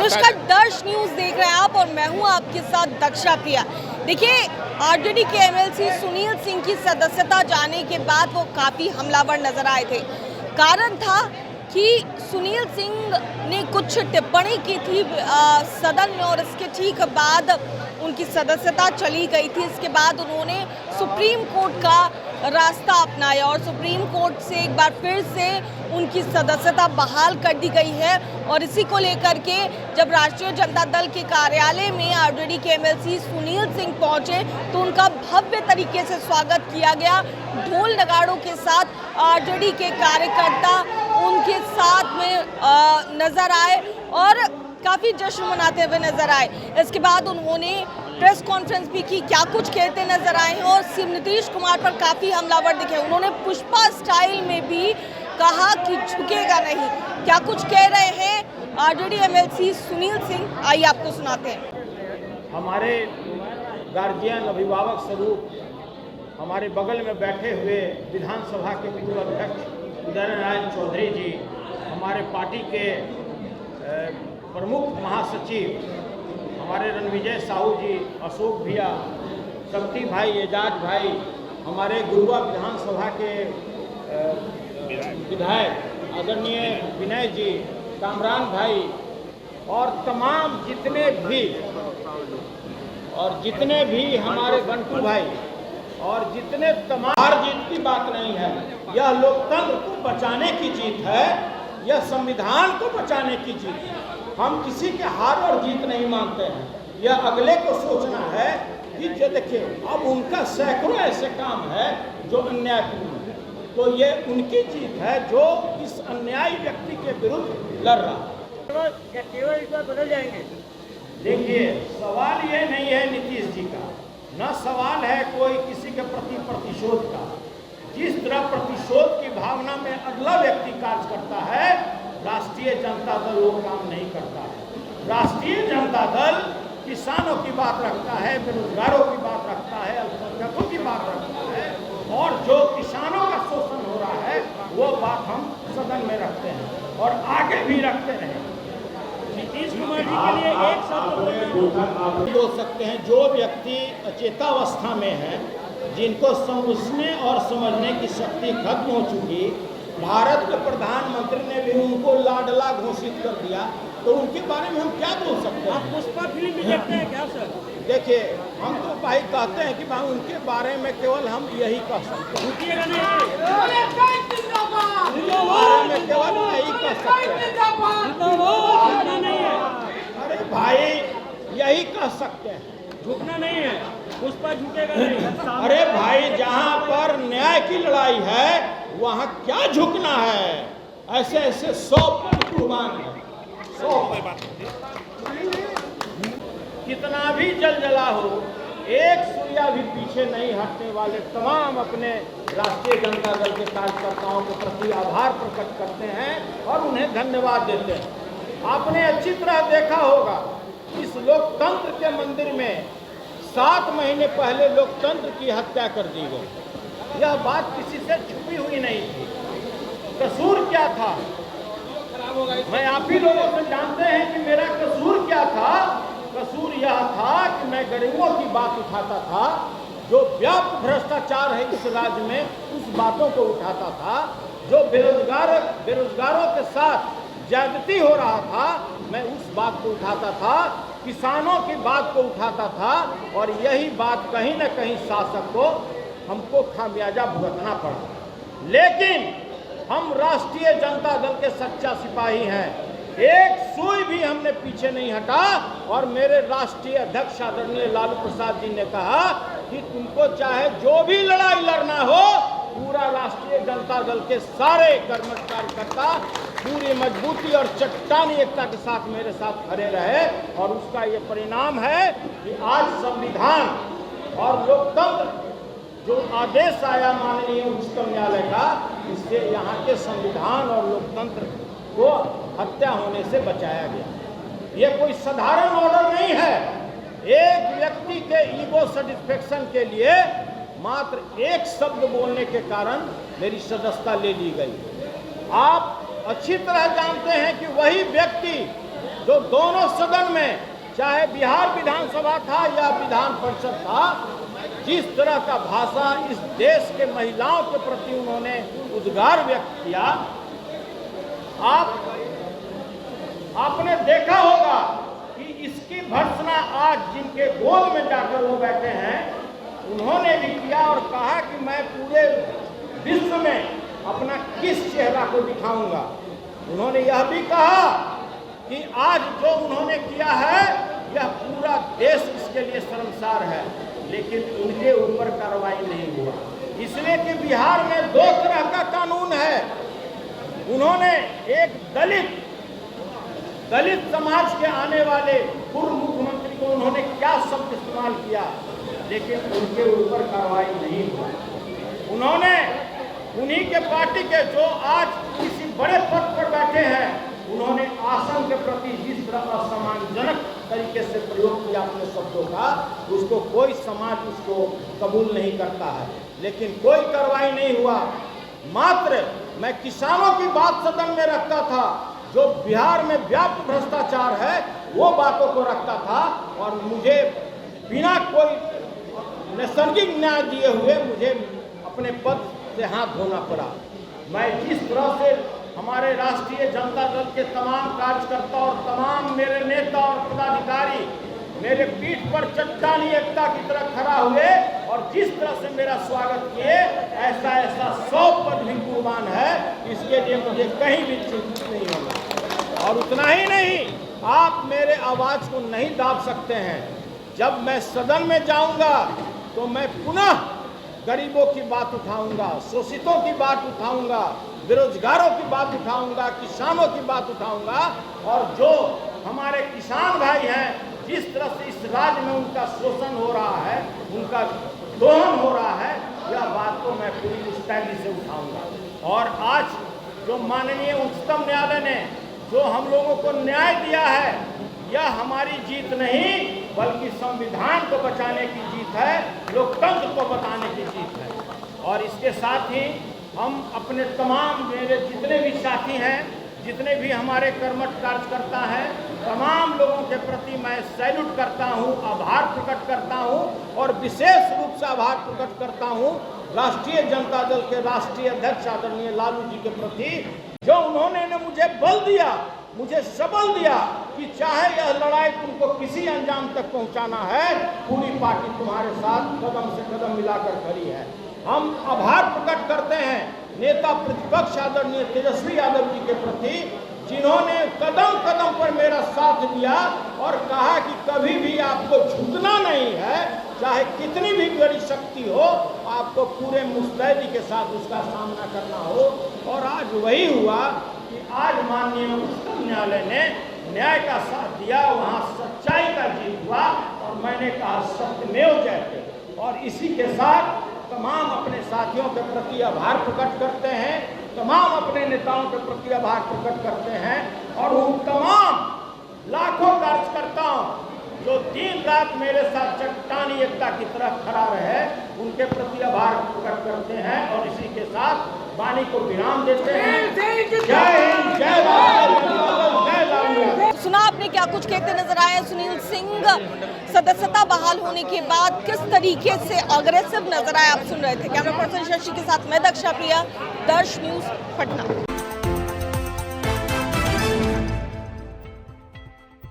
नमस्कार, दर्श न्यूज देख रहे हैं आप और मैं हूं आपके साथ दक्षा प्रिया। देखिए, आरजेडी के एमएलसी सुनील सिंह की सदस्यता जाने के बाद वो काफ़ी हमलावर नजर आए थे। कारण था कि सुनील सिंह ने कुछ टिप्पणी की थी सदन में और इसके ठीक बाद उनकी सदस्यता चली गई थी। इसके बाद उन्होंने सुप्रीम कोर्ट का रास्ता अपनाया और सुप्रीम कोर्ट से एक बार फिर से उनकी सदस्यता बहाल कर दी गई है। और इसी को लेकर के जब राष्ट्रीय जनता दल के कार्यालय में आरजेडी के एमएलसी सुनील सिंह पहुंचे तो उनका भव्य तरीके से स्वागत किया गया। ढोल नगाड़ों के साथ आरजेडी के कार्यकर्ता उनके साथ में नजर आए और काफ़ी जश्न मनाते हुए नजर आए। इसके बाद उन्होंने प्रेस कॉन्फ्रेंस भी की, क्या कुछ कहते नजर आए हैं और सीएम नीतीश कुमार पर काफ़ी हमलावर दिखे। उन्होंने पुष्पा स्टाइल में भी कहा कि झुकेगा नहीं। क्या कुछ कह रहे हैं आरजेडी एमएलसी सुनील सिंह, आइए आपको सुनाते हैं। हमारे गार्जियन अभिभावक स्वरूप हमारे बगल में बैठे हुए विधानसभा के पूर्व अध्यक्ष उदय नारायण चौधरी जी, हमारे पार्टी के प्रमुख महासचिव हमारे रणविजय साहू जी, अशोक भैया, शक्ति भाई, एजाज भाई, हमारे गुरुआ विधानसभा के विधायक आदरणीय विनय जी, कामरान भाई और तमाम जितने भी हमारे बंटू भाई और जितने तमाम, हार जीत की बात नहीं है, यह लोकतंत्र को बचाने की जीत है, यह संविधान को बचाने की जीत है। हम किसी के हार और जीत नहीं मानते हैं। यह अगले को सोचना है कि जो देखिए अब उनका सैकड़ों ऐसे काम है जो अन्यायपूर्ण है, तो ये उनकी जीत है जो इस अन्यायी व्यक्ति के विरुद्ध लड़ रहा है। केवल इस बार बदल जाएंगे। देखिए, सवाल ये नहीं है नीतीश जी का, न सवाल है कोई किसी के प्रति प्रतिशोध का। जिस तरह प्रतिशोध की भावना में अगला व्यक्ति कार्य करता है, राष्ट्रीय जनता दल वो काम नहीं करता है। राष्ट्रीय जनता दल किसानों की बात रखता है, बेरोजगारों की बात रखता है, अल्पसंख्यकों की बात रखता है और जो किसानों का शोषण हो रहा है वो बात हम सदन में रखते हैं और आगे भी रखते रहेंगे। नीतीश कुमार जी के लिए एक शब्द बोल सकते हैं, जो व्यक्ति अचेतावस्था में है, जिनको समझने और समझने की शक्ति खत्म हो चुकी, भारत के प्रधानमंत्री ने भी उनको लाडला घोषित कर दिया, तो उनके बारे में हम क्या बोल सकते हैं? आप पुष्पा फिल्म भी देखते हैं क्या सर? देखिए, हम तो भाई कहते हैं कि भाई उनके बारे में केवल हम यही कह सकते हैं, झुकिएगा नहीं, बारे में केवल यही कह सकते हैं। झुकना नहीं है, अरे भाई यही कह सकते हैं, झुकना नहीं है, पुष्पा झुकेगा नहीं। अरे भाई जहाँ पर न्याय की लड़ाई है वहाँ क्या झुकना है? ऐसे ऐसे 100 कुर्बान है, 100 कितना भी जलजला हो, एक सुइया भी पीछे नहीं हटने वाले तमाम अपने राष्ट्रीय जनता दल के कार्यकर्ताओं के प्रति आभार प्रकट करते हैं और उन्हें धन्यवाद देते हैं। आपने अच्छी तरह देखा होगा, इस लोकतंत्र के मंदिर में 7 महीने पहले लोकतंत्र की हत्या कर दी गई। यह बात किसी से छुपी हुई नहीं थी। कसूर क्या था? मैं आप ही लोगों से जानते हैं कि मेरा कसूर क्या था। कसूर यह था कि मैं गरीबों की बात उठाता था, जो व्यापक भ्रष्टाचार है इस राज्य में उस बातों को उठाता था, जो बेरोजगारों के साथ ज्यादती हो रहा था मैं उस बात को उठाता था, किसानों की बात को उठाता था और यही बात कहीं न कहीं शासक को हमको खामियाजा भुगतना पड़ा। लेकिन हम राष्ट्रीय जनता दल के सच्चा सिपाही हैं, एक सुई भी हमने पीछे नहीं हटा और मेरे राष्ट्रीय अध्यक्ष आदरणीय लालू प्रसाद जी ने कहा कि तुमको चाहे जो भी लड़ाई लड़ना हो, पूरा राष्ट्रीय जनता दल के सारे कर्मठ कार्यकर्ता पूरी मजबूती और चट्टानी एकता के साथ मेरे साथ खड़े रहे और उसका ये परिणाम है कि आज संविधान और लोकतंत्र जो आदेश आया माननीय उच्चतम न्यायालय का, इससे यहाँ के संविधान और लोकतंत्र को हत्या होने से बचाया गया। ये कोई साधारण ऑर्डर नहीं है। एक व्यक्ति के ईगो सेटिस्फेक्शन के लिए मात्र एक शब्द बोलने के कारण मेरी सदस्यता ले ली गई। आप अच्छी तरह जानते हैं कि वही व्यक्ति जो दोनों सदन में, चाहे बिहार विधानसभा था या विधान परिषद था, जिस तरह का भाषा इस देश के महिलाओं के प्रति उन्होंने उद्गार व्यक्त किया, आपने देखा होगा कि इसकी भर्त्सना आज जिनके गोद में जाकर वो बैठे हैं उन्होंने भी किया और कहा कि मैं पूरे विश्व में अपना किस चेहरा को दिखाऊंगा। उन्होंने यह भी कहा कि आज जो उन्होंने किया है यह पूरा देश इसके लिए शर्मसार है, लेकिन उनके ऊपर कार्रवाई नहीं हुआ, इसलिए कि बिहार में दो तरह का कानून है। उन्होंने एक दलित समाज के आने वाले पूर्व मुख्यमंत्री को उन्होंने क्या शब्द इस्तेमाल किया, लेकिन उनके ऊपर कार्रवाई नहीं हुई। उन्होंने उन्हीं के पार्टी के जो आज किसी बड़े पद पर बैठे हैं, उन्होंने आसन के प्रति जिस तरह असम्मानजनक तरीके से प्रयोग किया अपने शब्दों का, उसको कोई समाज उसको कबूल नहीं करता है, लेकिन कोई कार्रवाई नहीं हुआ। मात्र मैं किसानों की बात सदन में रखता था, जो बिहार में व्याप्त भ्रष्टाचार है वो बातों को रखता था, और मुझे बिना कोई नैसर्गिक न्याय दिए हुए मुझे अपने पद से हाथ धोना पड़ा। मैं जिस तरह से हमारे राष्ट्रीय जनता दल के तमाम कार्यकर्ता और तमाम मेरे नेता और पदाधिकारी मेरे पीठ पर चट्टानी एकता की तरह खड़ा हुए और जिस तरह से मेरा स्वागत किए, ऐसा 100 पद भी कुर्बान है, इसके लिए मुझे कहीं भी चिंतित नहीं होगा। और उतना ही नहीं, आप मेरे आवाज को नहीं दाब सकते हैं। जब मैं सदन में जाऊंगा तो मैं पुनः गरीबों की बात उठाऊंगा, शोषितों की बात उठाऊंगा, बेरोजगारों की बात उठाऊंगा, किसानों की बात उठाऊंगा, और जो हमारे किसान भाई हैं जिस तरह से इस राज्य में उनका शोषण हो रहा है, उनका दोहन हो रहा है, यह बात को मैं पूरी मुस्तैदी से उठाऊंगा। और आज जो माननीय उच्चतम न्यायालय ने जो हम लोगों को न्याय दिया है, यह हमारी जीत नहीं बल्कि संविधान को बचाने की जीत है, लोकतंत्र को बचाने की जीत है। और इसके साथ ही हम अपने तमाम मेरे जितने भी साथी हैं, जितने भी हमारे कर्मठ कार्यकर्ता हैं, तमाम लोगों के प्रति मैं सैल्यूट करता हूं, आभार प्रकट करता हूं, और विशेष रूप से आभार प्रकट करता हूं राष्ट्रीय जनता दल के राष्ट्रीय अध्यक्ष आदरणीय लालू जी के प्रति, जो उन्होंने मुझे बल दिया, मुझे सबल दिया कि चाहे यह लड़ाई तुमको किसी अंजाम तक पहुंचाना है, पूरी पार्टी तुम्हारे साथ कदम से कदम मिलाकर खड़ी है। हम आभार प्रकट करते हैं नेता प्रतिपक्ष आदरणीय तेजस्वी यादव जी के प्रति, जिन्होंने कदम कदम पर मेरा साथ दिया और कहा कि कभी भी आपको झुकना नहीं है, चाहे कितनी भी बड़ी शक्ति हो, आपको पूरे मुस्तैदी के साथ उसका सामना करना हो। और आज वही हुआ कि आज माननीय उच्चतम न्यायालय ने न्याय का साथ दिया, वहाँ सच्चाई का जीत हुआ, और मैंने कहा सत्यमेव जयते। और इसी के साथ तमाम अपने साथियों के प्रति आभार प्रकट करते हैं, तमाम अपने नेताओं के प्रति आभार प्रकट करते हैं, और उन तमाम लाखों कार्यकर्ताओं जो दिन रात मेरे साथ चट्टानी एकता की तरह खड़ा रहे, उनके प्रति आभार प्रकट करते हैं। और इसी के साथ वाणी को विराम देते हैं। जय हिंद, जय भारत, जय लालू। सुना आपने क्या कुछ कहते नजर आए सुनील सिंह, सदस्यता बहाल होने के बाद किस तरीके से अग्रेसिव नजर आए, आप सुन रहे थे। कैमरा पर्सन शशि के साथ मैं दक्षा प्रिया, दर्श न्यूज पटना।